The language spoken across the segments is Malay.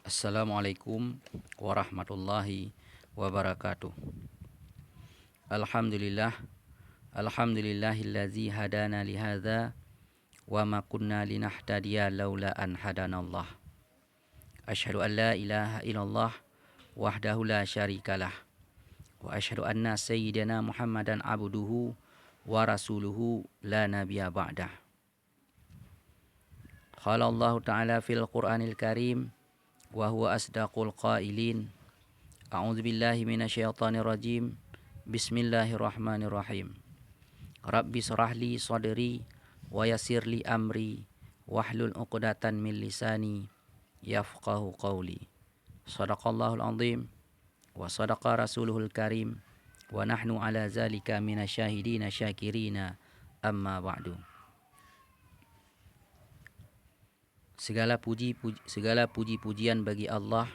Assalamualaikum warahmatullahi wabarakatuh. Alhamdulillah, alhamdulillahillazi hadana lihadza wa ma kunna linahtadiya laula an hadanallah. Asyhadu an la ilaha illallah wahdahu la syarikalah wa asyhadu anna sayyidina Muhammadan abduhu wa rasuluhu la nabiyya ba'dah. Qala Allah ta'ala fil Qur'anil Karim wa huwa asdaqul qailin. A'udzu billahi minasyaitonir rajim. Bismillahirrahmanirrahim. Rabbi shrah li sadri wa yassir li amri wahlul 'uqdatan min lisani yafqahu qawli. Shadaqallahul azim wa sadaqa rasuluhul karim wa nahnu ala zalika minasyahidina syakirina amma ba'du. Segala puji-pujian bagi Allah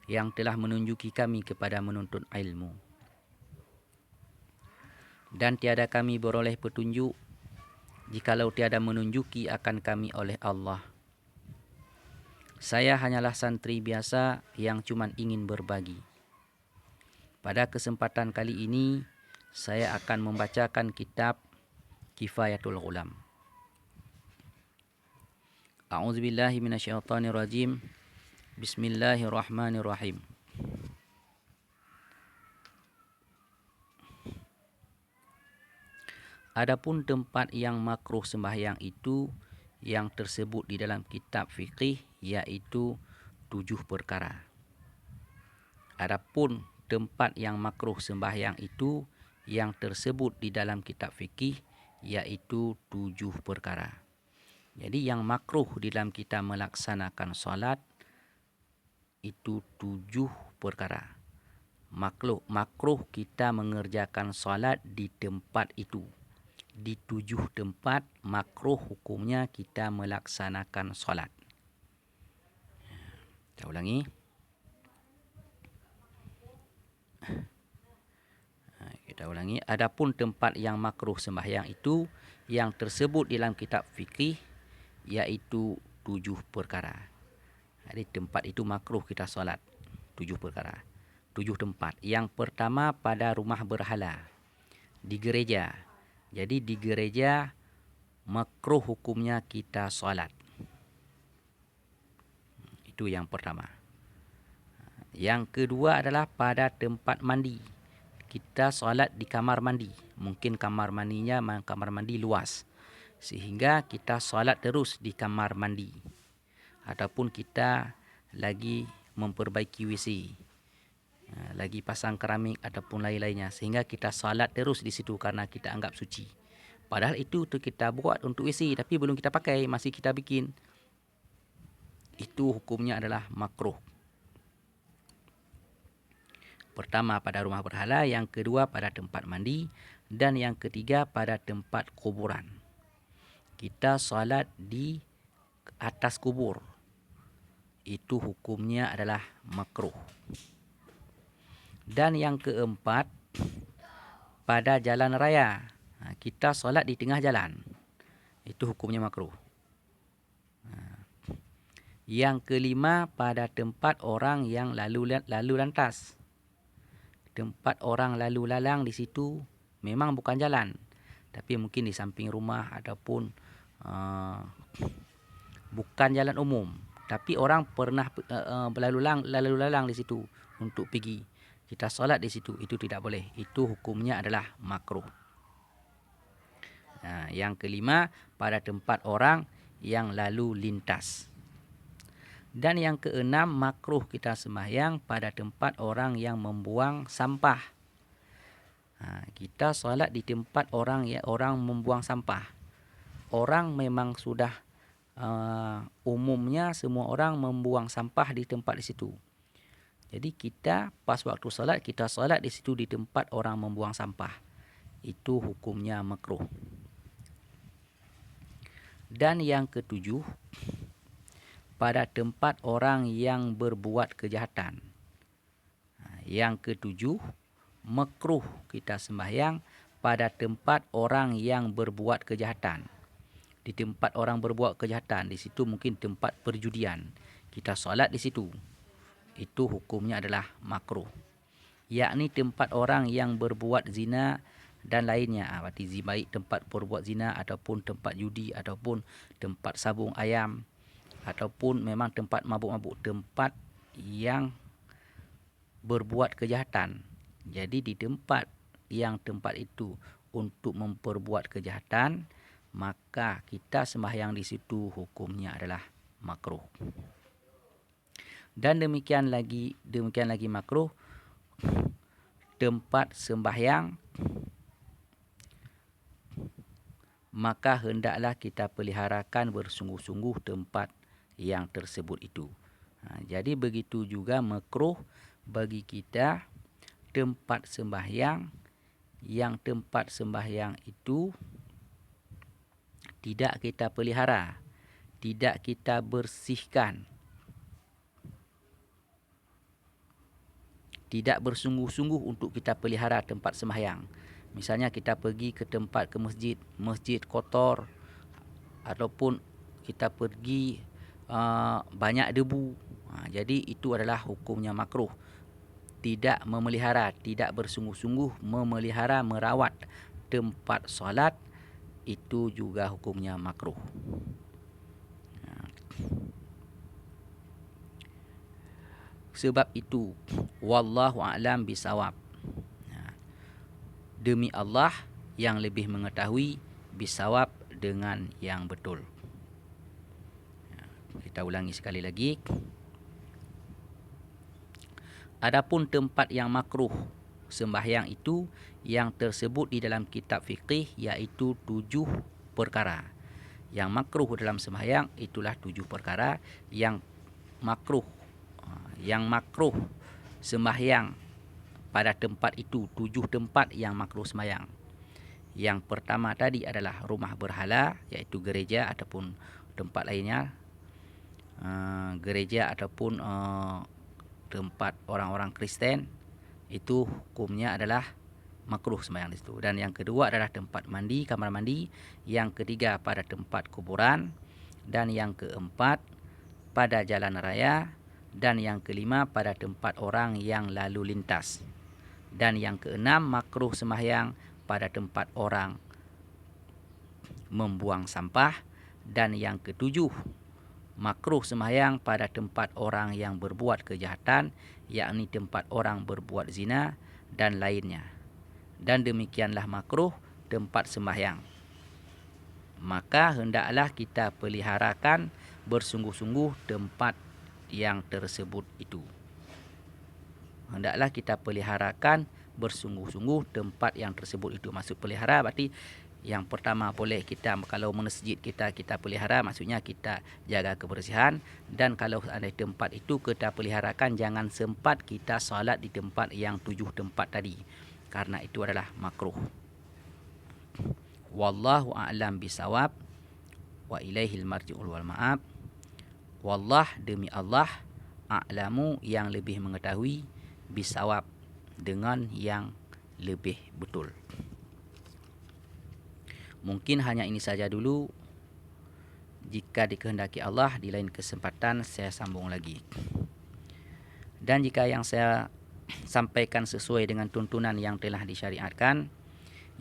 yang telah menunjuki kami kepada menuntut ilmu. Dan tiada kami beroleh petunjuk jikalau tiada menunjuki akan kami oleh Allah. Saya hanyalah santri biasa yang cuma ingin berbagi. Pada kesempatan kali ini, saya akan membacakan kitab Kifayatul Ulam. A'udzubillahi minasyaitonirrajim. Bismillahirrahmanirrahim. Adapun tempat yang makruh sembahyang itu yang tersebut di dalam kitab fikih yaitu 7 perkara. Adapun tempat yang makruh sembahyang itu yang tersebut di dalam kitab fikih yaitu 7 perkara. Jadi yang makruh di dalam kita melaksanakan solat itu 7 perkara. Makruh kita mengerjakan solat di tempat itu. Di 7 tempat makruh hukumnya kita melaksanakan solat. Kita ulangi. Adapun tempat yang makruh sembahyang itu yang tersebut dalam kitab fikih yaitu 7 perkara. Jadi tempat itu makruh kita solat. 7 perkara. 7 tempat. Yang pertama pada rumah berhala. Di gereja. Jadi di gereja makruh hukumnya kita solat. Itu yang pertama. Yang kedua adalah pada tempat mandi. Kita solat di kamar mandi. Mungkin kamar mandi luas. Sehingga kita solat terus di kamar mandi. Ataupun kita lagi memperbaiki WC. Lagi pasang keramik ataupun lain-lainnya. Sehingga kita solat terus di situ karena kita anggap suci. Padahal itu kita buat untuk WC tapi belum kita pakai, masih kita bikin. Itu hukumnya adalah makruh. Pertama pada rumah berhala, yang kedua pada tempat mandi, dan yang ketiga pada tempat kuburan. Kita solat di atas kubur. Itu hukumnya adalah makruh. Dan yang keempat pada jalan raya. Kita solat di tengah jalan. Itu hukumnya makruh. Yang kelima pada tempat orang yang lalu lantas. Tempat orang lalu lalang di situ memang bukan jalan, tapi mungkin di samping rumah ataupun bukan jalan umum, tapi orang pernah lalu lalang di situ untuk pergi. Kita solat di situ, itu tidak boleh. Itu hukumnya adalah makruh. Yang kelima pada tempat orang yang lalu lintas. Dan yang keenam makruh kita sembahyang pada tempat orang yang membuang sampah. Kita solat di tempat orang membuang sampah. Orang memang sudah umumnya semua orang membuang sampah di tempat di situ. Jadi kita pas waktu solat kita solat di situ di tempat orang membuang sampah. Itu hukumnya makruh. Dan yang ketujuh pada tempat orang yang berbuat kejahatan. Yang ketujuh, makruh kita sembahyang pada tempat orang yang berbuat kejahatan. Di tempat orang berbuat kejahatan, di situ mungkin tempat perjudian. kita solat di situ, itu hukumnya adalah makruh. Yakni tempat orang yang berbuat zina dan lainnya. Berarti baik tempat berbuat zina ataupun tempat judi ataupun tempat sabung ayam ataupun memang tempat mabuk-mabuk, tempat yang berbuat kejahatan. Jadi di tempat itu untuk memperbuat kejahatan, maka kita sembahyang di situ hukumnya adalah makruh. Dan demikian lagi makruh tempat sembahyang, maka hendaklah kita peliharakan bersungguh-sungguh tempat yang tersebut itu. Jadi begitu juga makruh bagi kita tempat sembahyang yang tempat sembahyang itu tidak kita pelihara, tidak kita bersihkan, tidak bersungguh-sungguh untuk kita pelihara tempat sembahyang. Misalnya kita pergi ke masjid kotor, ataupun kita pergi banyak debu. Jadi itu adalah hukumnya makruh. Tidak memelihara, tidak bersungguh-sungguh memelihara, merawat tempat solat, itu juga hukumnya makruh. Sebab itu, wallahu a'lam bisawab. Demi Allah yang lebih mengetahui bisawab dengan yang betul. Kita ulangi sekali lagi. Adapun tempat yang makruh sembahyang itu yang tersebut di dalam kitab fiqih, iaitu 7 perkara. Yang makruh dalam sembahyang itulah 7 perkara yang makruh. Yang makruh sembahyang pada tempat itu, 7 tempat yang makruh sembahyang. Yang pertama tadi adalah rumah berhala, iaitu gereja ataupun tempat lainnya. Gereja ataupun tempat orang-orang Kristen, itu hukumnya adalah makruh sembahyang di situ. Dan yang kedua adalah tempat mandi, kamar mandi. Yang ketiga pada tempat kuburan. Dan yang keempat pada jalan raya. Dan yang kelima pada tempat orang yang lalu lintas. Dan yang keenam makruh sembahyang pada tempat orang membuang sampah. Dan yang ketujuh makruh sembahyang pada tempat orang yang berbuat kejahatan, yakni tempat orang berbuat zina dan lainnya. Dan demikianlah makruh tempat sembahyang. Maka hendaklah kita peliharakan bersungguh-sungguh tempat yang tersebut itu. Hendaklah kita peliharakan bersungguh-sungguh tempat yang tersebut itu. Maksud pelihara berarti yang pertama boleh kita, kalau masjid kita pelihara, maksudnya kita jaga kebersihan. Dan kalau ada tempat itu kita peliharakan, jangan sempat kita solat di tempat yang 7 tempat tadi, karena itu adalah makruh. Wallahu a'lam bisawab wa ilaihil marji'ul wal ma'ab. Wallah, demi Allah, a'lamu yang lebih mengetahui, bisawab dengan yang lebih betul. Mungkin hanya ini saja dulu. Jika dikehendaki Allah, di lain kesempatan saya sambung lagi. Dan jika yang saya sampaikan sesuai dengan tuntunan yang telah disyariatkan,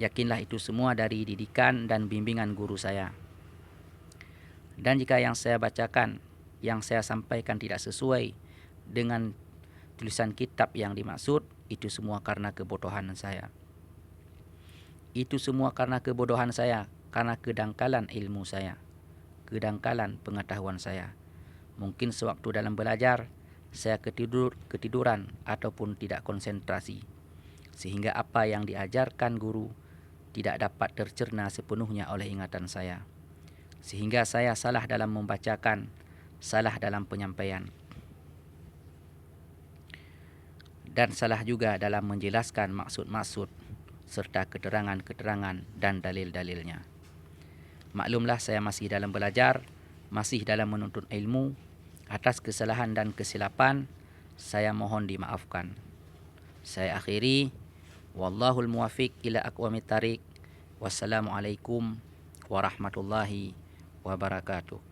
yakinlah itu semua dari didikan dan bimbingan guru saya. Dan jika yang saya bacakan, yang saya sampaikan tidak sesuai dengan tulisan kitab yang dimaksud, itu semua karena kebodohan saya. Itu semua karena kebodohan saya, karena kedangkalan ilmu saya, kedangkalan pengetahuan saya. Mungkin sewaktu dalam belajar, saya ketiduran ataupun tidak konsentrasi, sehingga apa yang diajarkan guru tidak dapat tercerna sepenuhnya oleh ingatan saya. Sehingga saya salah dalam membacakan, salah dalam penyampaian, dan salah juga dalam menjelaskan maksud-maksud serta keterangan-keterangan dan dalil-dalilnya. Maklumlah saya masih dalam belajar, masih dalam menuntut ilmu. Atas kesalahan dan kesilapan saya mohon dimaafkan. Saya akhiri, wallahul muwafiq ila aqwamit thariq. Wassalamualaikum warahmatullahi wabarakatuh.